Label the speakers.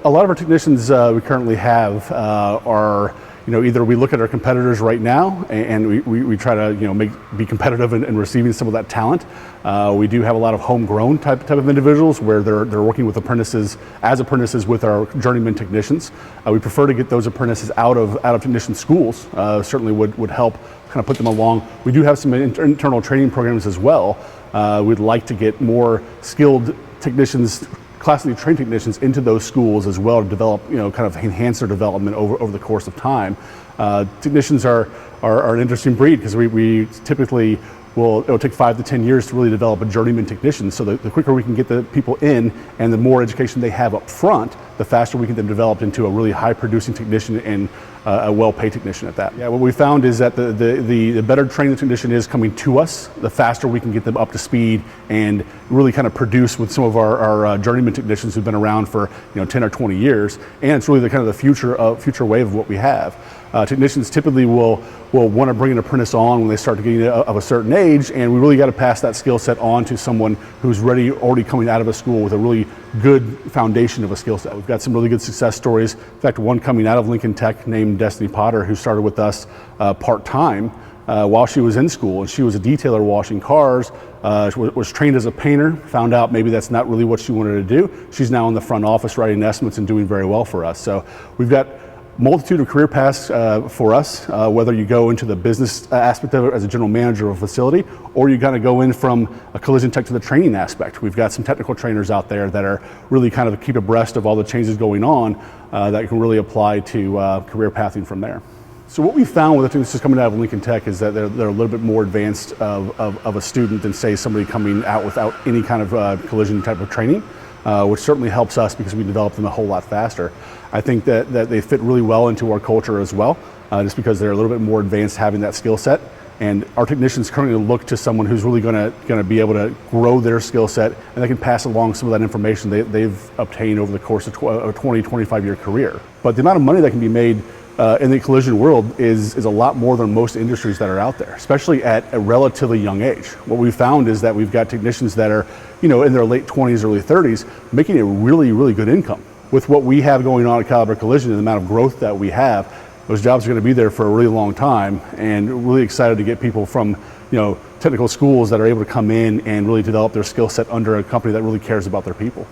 Speaker 1: A lot of our technicians we currently have are, either we look at our competitors right now and we try to, be competitive in receiving some of that talent. We do have a lot of homegrown type of individuals where they're working with apprentices with our journeyman technicians. We prefer to get those apprentices out of technician schools. Certainly would help kind of put them along. We do have some internal training programs as well. We'd like to get more skilled technicians, classically trained technicians into those schools as well to develop, kind of enhance their development over the course of time. Technicians are an interesting breed because we typically it'll take 5 to 10 years to really develop a journeyman technician. So the quicker we can get the people in and the more education they have up front, the faster we can then develop into a really high producing technician and a well-paid technician at that. Yeah, what we found is that the better trained the technician is coming to us, the faster we can get them up to speed and really kind of produce with some of our journeyman technicians who've been around for 10 or 20 years. And it's really the kind of the future wave of what we have. Technicians typically will want to bring an apprentice on when they start getting of a certain age, and we really got to pass that skill set on to someone who's already coming out of a school with a really good foundation of a skill set. We've got some really good success stories. In fact, one coming out of Lincoln Tech named Destiny Potter, who started with us part-time while she was in school, and she was a detailer washing cars. Was trained as a painter, found out maybe that's not really what she wanted to do. She's now in the front office writing estimates and doing very well for us. So we've got multitude of career paths for us, whether you go into the business aspect of it as a general manager of a facility, or you kind of go in from a collision tech to the training aspect. We've got some technical trainers out there that are really kind of keep abreast of all the changes going on that can really apply to career pathing from there. So what we found with the technicians coming out of Lincoln Tech is that they're a little bit more advanced of a student than say somebody coming out without any kind of collision type of training. Which certainly helps us because we develop them a whole lot faster. I think that they fit really well into our culture as well, just because they're a little bit more advanced having that skill set. And our technicians currently look to someone who's really going to be able to grow their skill set, and they can pass along some of that information they've obtained over the course of a 20, 25-year career. But the amount of money that can be made in the collision world is a lot more than most industries that are out there, especially at a relatively young age. What we've found is that we've got technicians that are, in their late 20s, early 30s, making a really, really good income. With what we have going on at Caliber Collision and the amount of growth that we have, those jobs are going to be there for a really long time, and really excited to get people from, technical schools that are able to come in and really develop their skill set under a company that really cares about their people.